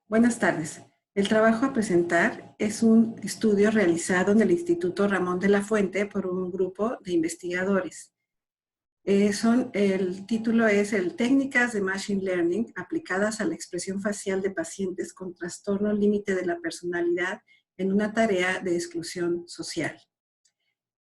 Buenas tardes. El trabajo a presentar es un estudio realizado en el Instituto Ramón de la Fuente por un grupo de investigadores. El título es Técnicas de Machine Learning aplicadas a la expresión facial de pacientes con trastorno límite de la personalidad en una tarea de exclusión social.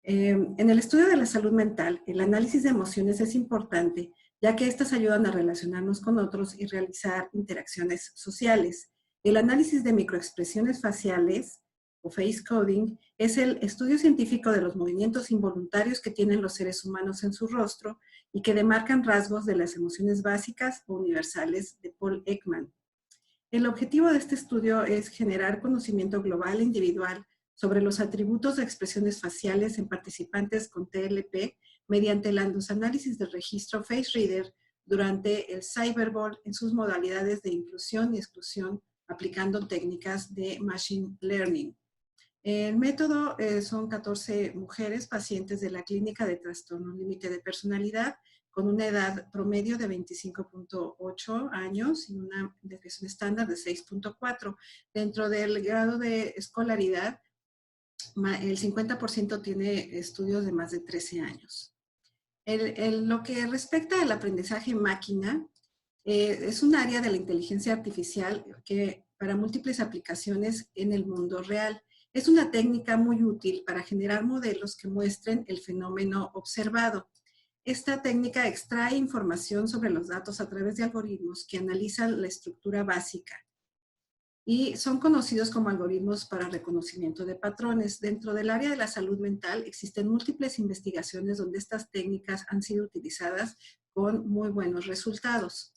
En el estudio de la salud mental, el análisis de emociones es importante, ya que éstas ayudan a relacionarnos con otros y realizar interacciones sociales. El análisis de microexpresiones faciales, o face coding, es el estudio científico de los movimientos involuntarios que tienen los seres humanos en su rostro y que demarcan rasgos de las emociones básicas o universales de Paul Ekman. El objetivo de este estudio es generar conocimiento global e individual sobre los atributos de expresiones faciales en participantes con TLP mediante los análisis del registro FaceReader durante el Cyberball en sus modalidades de inclusión y exclusión aplicando técnicas de Machine Learning. El método son 14 mujeres pacientes de la clínica de trastorno límite de personalidad con una edad promedio de 25.8 años y una desviación estándar de 6.4. Dentro del grado de escolaridad, el 50% tiene estudios de más de 13 años. Lo que respecta al aprendizaje máquina, es un área de la inteligencia artificial que para múltiples aplicaciones en el mundo real. Es una técnica muy útil para generar modelos que muestren el fenómeno observado. Esta técnica extrae información sobre los datos a través de algoritmos que analizan la estructura básica y son conocidos como algoritmos para reconocimiento de patrones. Dentro del área de la salud mental existen múltiples investigaciones donde estas técnicas han sido utilizadas con muy buenos resultados.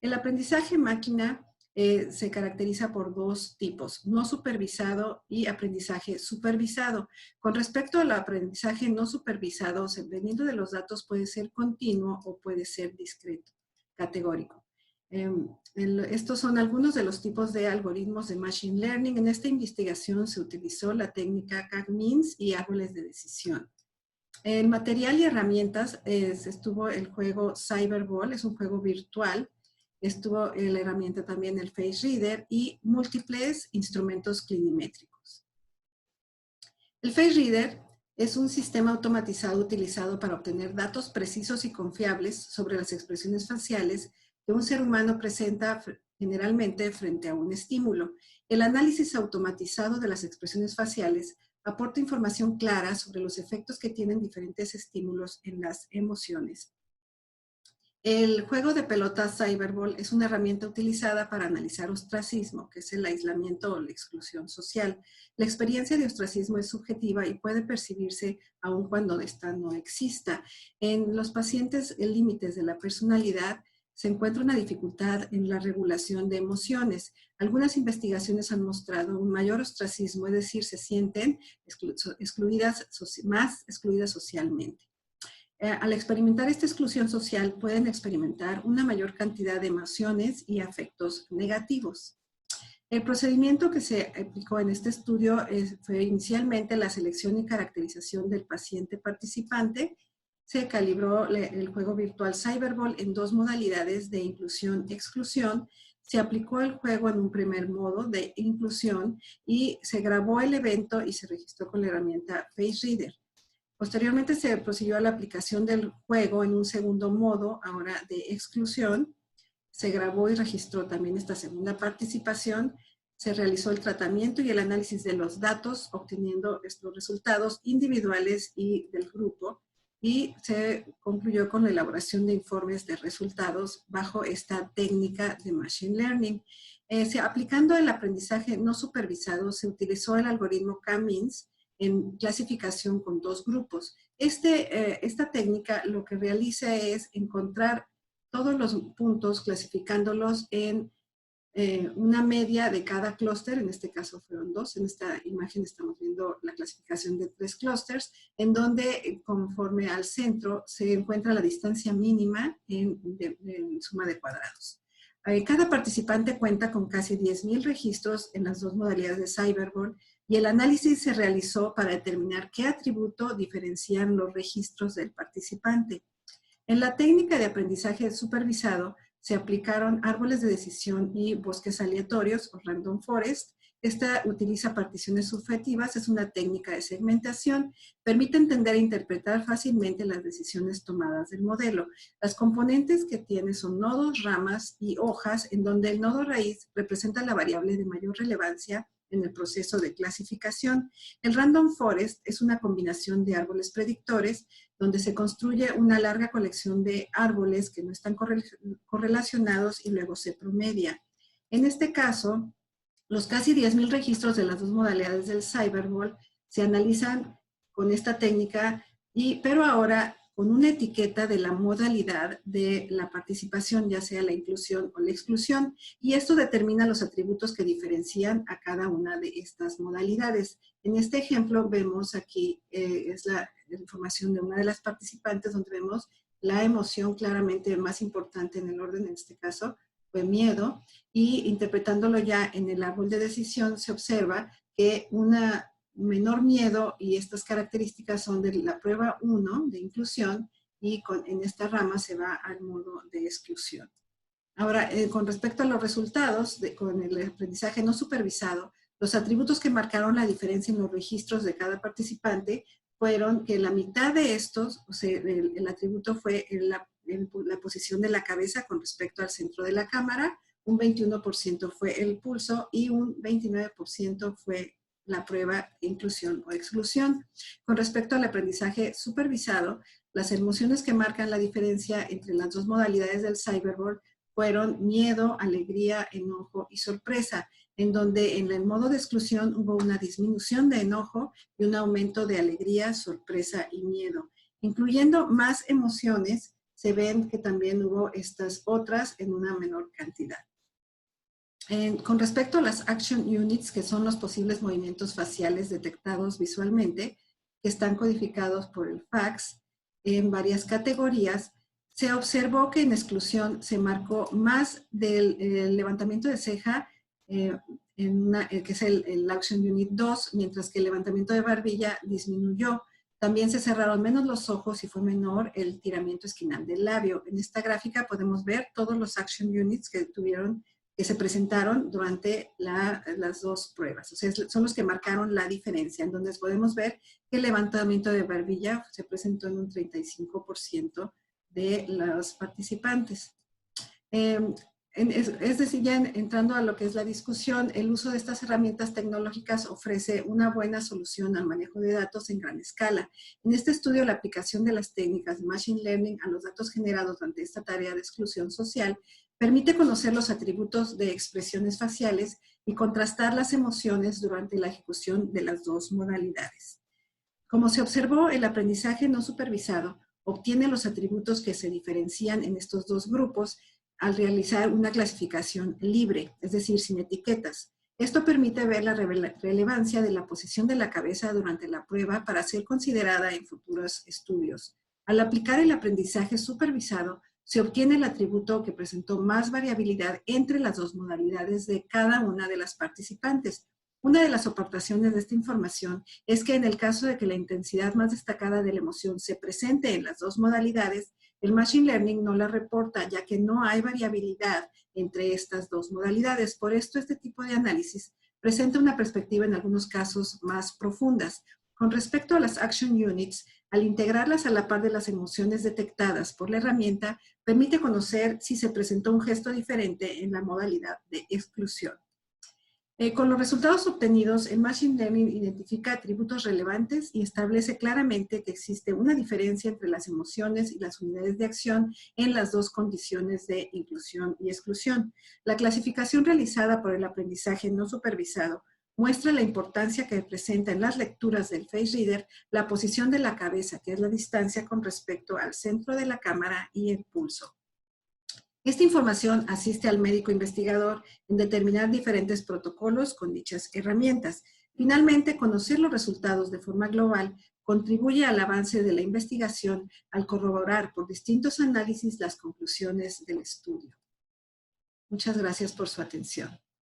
El aprendizaje máquina se caracteriza por dos tipos, no supervisado y aprendizaje supervisado. Con respecto al aprendizaje no supervisado, dependiendo de los datos, puede ser continuo o puede ser discreto, categórico. Estos son algunos de los tipos de algoritmos de Machine Learning. En esta investigación se utilizó la técnica K-means y árboles de decisión. En material y herramientas estuvo el juego Cyberball, es un juego virtual. Estuvo la herramienta también el FaceReader y múltiples instrumentos clinimétricos. El FaceReader es un sistema automatizado utilizado para obtener datos precisos y confiables sobre las expresiones faciales que un ser humano presenta generalmente frente a un estímulo. El análisis automatizado de las expresiones faciales aporta información clara sobre los efectos que tienen diferentes estímulos en las emociones. El juego de pelota Cyberball es una herramienta utilizada para analizar ostracismo, que es el aislamiento o la exclusión social. La experiencia de ostracismo es subjetiva y puede percibirse aun cuando esta no exista. En los pacientes límites de la personalidad se encuentra una dificultad en la regulación de emociones. Algunas investigaciones han mostrado un mayor ostracismo, es decir, se sienten más excluidas socialmente. Al experimentar esta exclusión social, pueden experimentar una mayor cantidad de emociones y afectos negativos. El procedimiento que se aplicó en este estudio fue inicialmente la selección y caracterización del paciente participante. Se calibró el juego virtual Cyberball en dos modalidades de inclusión-exclusión. Se aplicó el juego en un primer modo de inclusión y se grabó el evento y se registró con la herramienta FaceReader. Posteriormente se procedió a la aplicación del juego en un segundo modo, ahora de exclusión. Se grabó y registró también esta segunda participación. Se realizó el tratamiento y el análisis de los datos, obteniendo estos resultados individuales y del grupo. Y se concluyó con la elaboración de informes de resultados bajo esta técnica de Machine Learning. Aplicando el aprendizaje no supervisado, se utilizó el algoritmo K-means en clasificación con dos grupos. Esta técnica lo que realiza es encontrar todos los puntos clasificándolos en una media de cada clúster, en este caso fueron dos, en esta imagen estamos viendo la clasificación de 3 clústeres, en donde conforme al centro se encuentra la distancia mínima en suma de cuadrados. Cada participante cuenta con casi 10,000 registros en las dos modalidades de Cyberball y el análisis se realizó para determinar qué atributo diferencian los registros del participante. En la técnica de aprendizaje supervisado se aplicaron árboles de decisión y bosques aleatorios o random forest. Esta utiliza particiones subjetivas, es una técnica de segmentación, permite entender e interpretar fácilmente las decisiones tomadas del modelo. Las componentes que tiene son nodos, ramas y hojas, en donde el nodo raíz representa la variable de mayor relevancia en el proceso de clasificación. El random forest es una combinación de árboles predictores, donde se construye una larga colección de árboles que no están correlacionados y luego se promedia. En este caso, los casi 10,000 registros de las dos modalidades del Cyberball se analizan con esta técnica, pero ahora con una etiqueta de la modalidad de la participación, ya sea la inclusión o la exclusión, y esto determina los atributos que diferencian a cada una de estas modalidades. En este ejemplo vemos aquí, es la información de una de las participantes, donde vemos la emoción claramente más importante en el orden, en este caso fue miedo, y interpretándolo ya en el árbol de decisión se observa que una menor miedo, y estas características son de la prueba 1 de inclusión, y en esta rama se va al modo de exclusión. Ahora, con respecto a los resultados, con el aprendizaje no supervisado, los atributos que marcaron la diferencia en los registros de cada participante fueron que la mitad de estos, o sea, el atributo fue la posición de la cabeza con respecto al centro de la cámara, un 21% fue el pulso y un 29% fue la prueba de inclusión o exclusión. Con respecto al aprendizaje supervisado, las emociones que marcan la diferencia entre las dos modalidades del Cyberball fueron miedo, alegría, enojo y sorpresa, en donde en el modo de exclusión hubo una disminución de enojo y un aumento de alegría, sorpresa y miedo. Incluyendo más emociones, se ven que también hubo estas otras en una menor cantidad. Con respecto a las Action Units, que son los posibles movimientos faciales detectados visualmente, que están codificados por el FACS en varias categorías, se observó que en exclusión se marcó más del levantamiento de ceja, que es el Action Unit 2, mientras que el levantamiento de barbilla disminuyó. También se cerraron menos los ojos y fue menor el tiramiento esquinal del labio. En esta gráfica podemos ver todos los Action Units que se presentaron durante las dos pruebas. O sea, son los que marcaron la diferencia, en donde podemos ver que el levantamiento de barbilla se presentó en un 35% de los participantes. Es decir, ya entrando a lo que es la discusión, el uso de estas herramientas tecnológicas ofrece una buena solución al manejo de datos en gran escala. En este estudio, la aplicación de las técnicas de Machine Learning a los datos generados durante esta tarea de exclusión social permite conocer los atributos de expresiones faciales y contrastar las emociones durante la ejecución de las dos modalidades. Como se observó, el aprendizaje no supervisado obtiene los atributos que se diferencian en estos dos grupos al realizar una clasificación libre, es decir, sin etiquetas. Esto permite ver la relevancia de la posición de la cabeza durante la prueba para ser considerada en futuros estudios. Al aplicar el aprendizaje supervisado, se obtiene el atributo que presentó más variabilidad entre las dos modalidades de cada una de las participantes. Una de las aportaciones de esta información es que en el caso de que la intensidad más destacada de la emoción se presente en las dos modalidades, el Machine Learning no la reporta, ya que no hay variabilidad entre estas dos modalidades. Por esto, este tipo de análisis presenta una perspectiva en algunos casos más profundas. Con respecto a las Action Units, al integrarlas a la par de las emociones detectadas por la herramienta, permite conocer si se presentó un gesto diferente en la modalidad de exclusión. Con los resultados obtenidos, el Machine Learning identifica atributos relevantes y establece claramente que existe una diferencia entre las emociones y las unidades de acción en las dos condiciones de inclusión y exclusión. La clasificación realizada por el aprendizaje no supervisado muestra la importancia que presenta en las lecturas del Face Reader la posición de la cabeza, que es la distancia con respecto al centro de la cámara y el pulso. Esta información asiste al médico investigador en determinar diferentes protocolos con dichas herramientas. Finalmente, conocer los resultados de forma global contribuye al avance de la investigación al corroborar por distintos análisis las conclusiones del estudio. Muchas gracias por su atención.